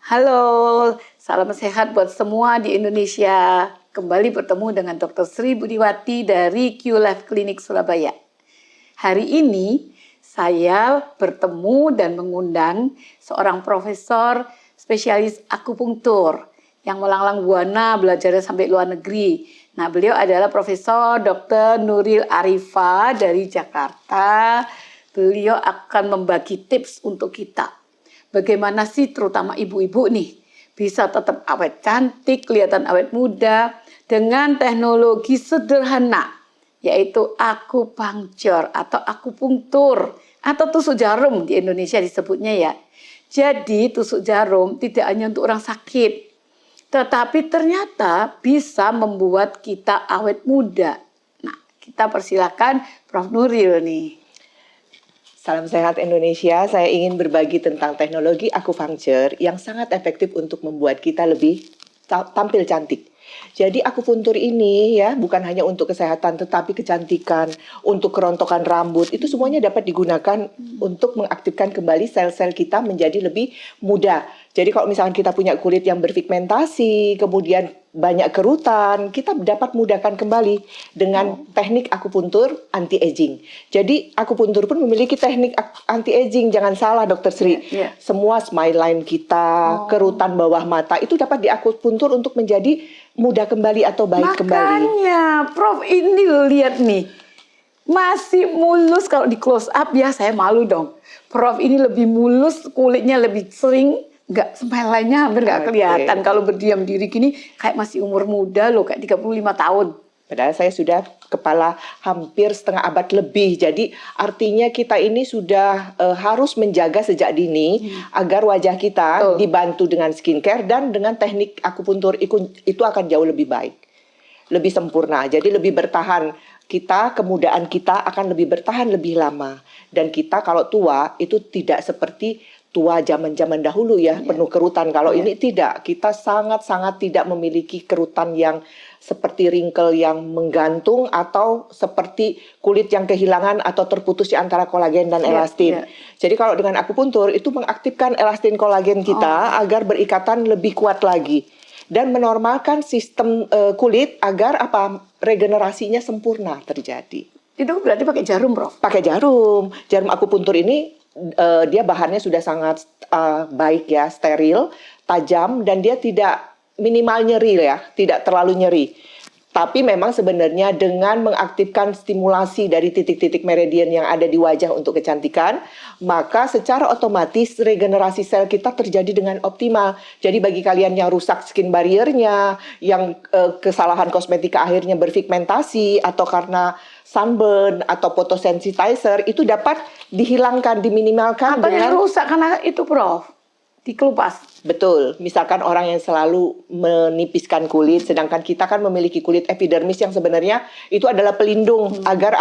Halo, salam sehat buat semua di Indonesia. Kembali bertemu dengan Dr. Sri Budiwati dari QLife Clinic Surabaya. Hari ini saya bertemu dan mengundang seorang profesor spesialis akupunktur yang melanglang buana belajarnya sampai luar negeri. Nah, beliau adalah Profesor Dr. Nuril Arifa dari Jakarta. Beliau akan membagi tips untuk kita. Bagaimana sih terutama ibu-ibu nih bisa tetap awet cantik, kelihatan awet muda dengan teknologi sederhana yaitu akupunktur atau akupunktur atau tusuk jarum di Indonesia disebutnya ya. Jadi tusuk jarum tidak hanya untuk orang sakit, tetapi ternyata bisa membuat kita awet muda. Nah, kita persilakan Prof. Nuril nih. Salam sehat Indonesia, saya ingin berbagi tentang teknologi akupunktur yang sangat efektif untuk membuat kita lebih tampil cantik. Jadi akupuntur ini ya bukan hanya untuk kesehatan tetapi kecantikan, untuk kerontokan rambut, itu semuanya dapat digunakan untuk mengaktifkan kembali sel-sel kita menjadi lebih muda. Jadi kalau misalkan kita punya kulit yang berpigmentasi, kemudian banyak kerutan, kita dapat mudahkan kembali dengan teknik akupuntur anti-aging. Jadi akupuntur pun memiliki teknik anti-aging, jangan salah Dr. Sri. Semua smile line kita, kerutan bawah mata itu dapat diakupuntur untuk menjadi mudah kembali atau baik kembali. Makanya Prof ini lihat nih, masih mulus. Kalau di close up ya saya malu dong. Prof ini lebih mulus, kulitnya lebih sering, nggak smile-nya hampir nggak kelihatan. Kalau berdiam diri gini kayak masih umur muda loh, kayak 35 tahun. Padahal saya sudah kepala hampir setengah abad lebih. Jadi artinya kita ini sudah harus menjaga sejak dini agar wajah kita dibantu dengan skincare dan dengan teknik akupuntur itu akan jauh lebih baik. Lebih sempurna. Jadi lebih bertahan. Kemudaan kita akan lebih bertahan lebih lama. Dan kita kalau tua itu tidak seperti tua zaman-zaman dahulu ya, penuh kerutan. Kalau ini tidak, kita sangat-sangat tidak memiliki kerutan yang seperti wrinkle yang menggantung atau seperti kulit yang kehilangan atau terputus di antara kolagen dan elastin. Jadi kalau dengan akupuntur itu mengaktifkan elastin kolagen kita agar berikatan lebih kuat lagi dan menormalkan sistem kulit agar regenerasinya sempurna terjadi. Itu berarti pakai jarum, Prof? Pakai jarum. Jarum akupuntur ini dia bahannya sudah sangat baik ya, steril, tajam, dan dia tidak minimal nyeri ya, tidak terlalu nyeri. Tapi memang sebenarnya dengan mengaktifkan stimulasi dari titik-titik meridian yang ada di wajah untuk kecantikan, maka secara otomatis regenerasi sel kita terjadi dengan optimal. Jadi bagi kalian yang rusak skin barrier-nya, yang kesalahan kosmetika akhirnya berpigmentasi atau karena sunburn atau photosensitizer, itu dapat dihilangkan, diminimalkan. Apa yang rusak karena itu, Prof? Dikelupas. Betul, misalkan orang yang selalu menipiskan kulit, sedangkan kita kan memiliki kulit epidermis yang sebenarnya itu adalah pelindung agar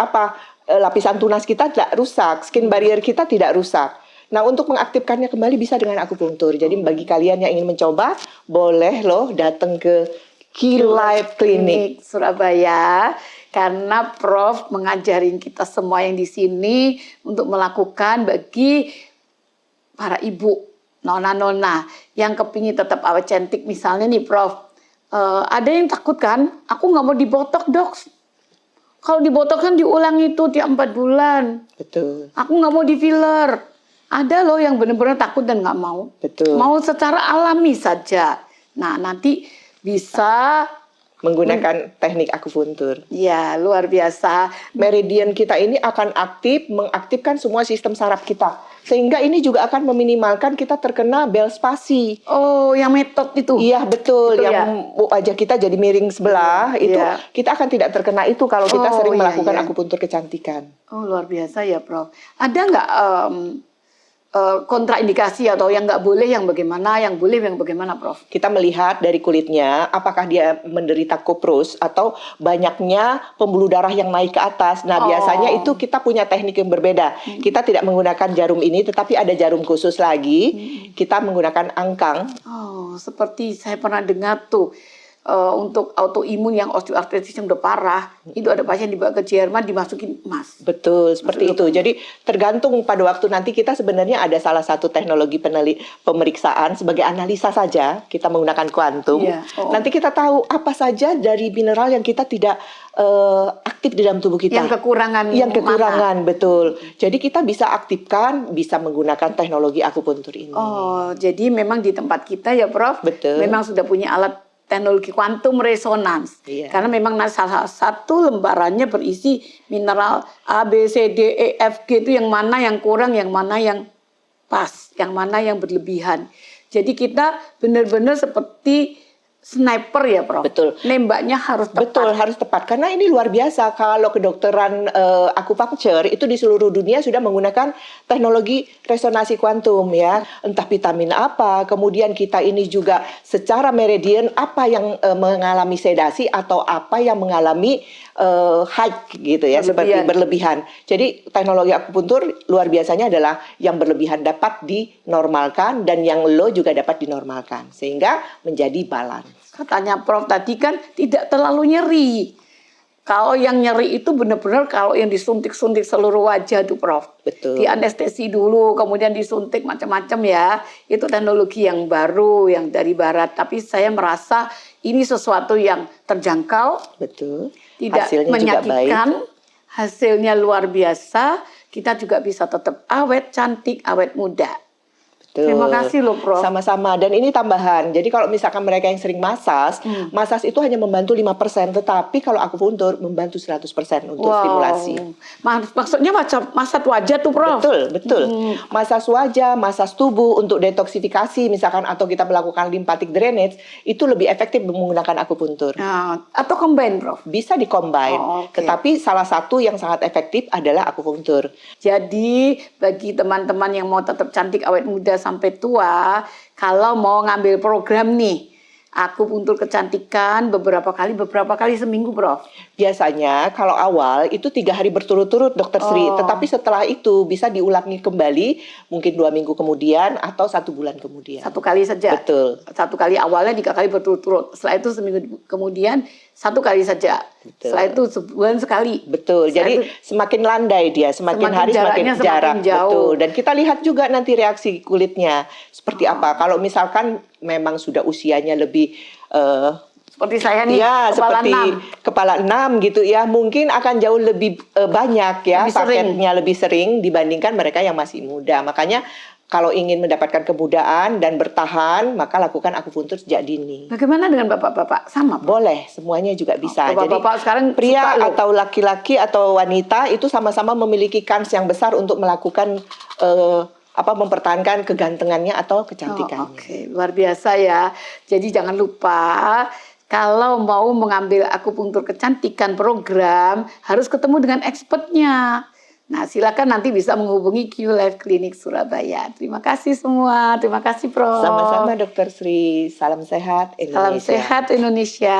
lapisan tunas kita tidak rusak, skin barrier kita tidak rusak. Nah, untuk mengaktifkannya kembali bisa dengan akupunktur. Jadi bagi kalian yang ingin mencoba, boleh loh datang ke QLife Clinic Surabaya. Karena Prof mengajarin kita semua yang di sini untuk melakukan bagi para ibu, nona-nona yang kepingin tetap awet cantik. Misalnya nih Prof, ada yang takut kan, aku nggak mau dibotok dok. Kalau dibotok kan diulang itu tiap 4 bulan. Betul. Aku nggak mau di filler. Ada loh yang benar-benar takut dan nggak mau. Betul. Mau secara alami saja. Nah nanti bisa menggunakan teknik akupuntur. Ya, luar biasa. Meridian kita ini akan mengaktifkan semua sistem saraf kita. Sehingga ini juga akan meminimalkan kita terkena Bell's palsy. Oh, yang metode itu? Iya, betul. Itu yang wajah kita jadi miring sebelah, itu kita akan tidak terkena itu kalau kita sering melakukan akupuntur kecantikan. Oh, luar biasa ya, Prof. Ada nggak kontraindikasi atau yang nggak boleh, yang bagaimana, yang boleh, yang bagaimana, Prof? Kita melihat dari kulitnya, apakah dia menderita kuprus atau banyaknya pembuluh darah yang naik ke atas. Nah, biasanya itu kita punya teknik yang berbeda. Kita tidak menggunakan jarum ini, tetapi ada jarum khusus lagi. Kita menggunakan angkang. Oh, seperti saya pernah dengar tuh. untuk autoimun yang osteoartritis yang udah parah, itu ada pasien dibawa ke Jerman dimasukin emas. Betul, seperti itu. Jadi tergantung pada waktu nanti kita sebenarnya ada salah satu teknologi pemeriksaan sebagai analisa saja, kita menggunakan kuantum. Iya. Nanti kita tahu apa saja dari mineral yang kita tidak aktif di dalam tubuh kita. Yang kekurangan. Betul. Jadi kita bisa aktifkan, bisa menggunakan teknologi akupuntur ini. Oh, jadi memang di tempat kita ya Prof, Betul. memang sudah punya alat teknologi kuantum resonans. Iya. Karena memang salah satu lembarannya berisi mineral A, B, C, D, E, F, G itu yang mana yang kurang, yang mana yang pas, yang mana yang berlebihan. Jadi kita benar-benar seperti sniper ya Prof. Betul. Nembaknya harus tepat. Betul, harus tepat. Karena ini luar biasa. Kalau kedokteran akupunktur itu di seluruh dunia sudah menggunakan teknologi resonansi kuantum ya. Entah vitamin apa, kemudian kita ini juga secara meridian apa yang mengalami sedasi atau apa yang mengalami high gitu ya, seperti berlebihan. Jadi teknologi akupuntur luar biasanya adalah yang berlebihan dapat dinormalkan dan yang low juga dapat dinormalkan sehingga menjadi balance. Katanya Prof tadi kan tidak terlalu nyeri. Kalau yang nyeri itu benar-benar kalau yang disuntik-suntik seluruh wajah tuh Prof. Betul. Di anestesi dulu, kemudian disuntik macam-macam ya. Itu teknologi yang baru, yang dari barat. Tapi saya merasa ini sesuatu yang terjangkau. Betul. Tidak Hasilnya menyakitkan. juga baik. Hasilnya luar biasa. Kita juga bisa tetap awet, cantik, awet muda. Betul. Terima kasih loh Prof. Sama-sama. Dan ini tambahan. Jadi kalau misalkan mereka yang sering masas, masas itu hanya membantu 5%, tetapi kalau akupuntur membantu 100% untuk stimulasi. Maksudnya massage wajah tuh Prof. Betul. Masas wajah, masas tubuh untuk detoksifikasi misalkan atau kita melakukan lymphatic drainage itu lebih efektif menggunakan akupuntur. Nah, atau combine Prof. Bisa dikombin. Okay. Tetapi salah satu yang sangat efektif adalah akupuntur. Jadi bagi teman-teman yang mau tetap cantik awet muda sampai tua, kalau mau ngambil program nih, akupuntur kecantikan beberapa kali seminggu, Prof. Biasanya kalau awal itu 3 hari berturut-turut, Dokter Sri. Tetapi setelah itu bisa diulangi kembali, mungkin 2 minggu kemudian atau 1 bulan kemudian. 1 kali saja. Betul. 1 kali awalnya 3 kali berturut-turut. Setelah itu seminggu kemudian 1 kali saja. Betul. Setelah itu sebulan sekali. Betul. Jadi semakin landai dia, semakin hari semakin jarak. Jauh. Betul. Dan kita lihat juga nanti reaksi kulitnya seperti apa. Kalau misalkan memang sudah usianya lebih seperti saya nih, ya, kepala seperti 6. kepala 6 gitu ya, mungkin akan jauh lebih banyak ya, sakitnya lebih sering dibandingkan mereka yang masih muda. Makanya kalau ingin mendapatkan kemudahan dan bertahan, maka lakukan akupuntur sejak dini. Bagaimana dengan bapak-bapak? Sama, Prof? Boleh, semuanya juga bisa. Bapak-bapak sekarang pria atau laki-laki atau wanita itu sama-sama memiliki kans yang besar untuk melakukan mempertahankan kegantengannya atau kecantikannya. Oke, luar biasa ya. Jadi jangan lupa kalau mau mengambil akupuntur kecantikan program harus ketemu dengan expertnya. Nah, silakan nanti bisa menghubungi Q Life Clinic Surabaya. Terima kasih semua. Terima kasih Prof. Sama-sama Dokter Sri. Salam sehat Indonesia. Salam sehat Indonesia.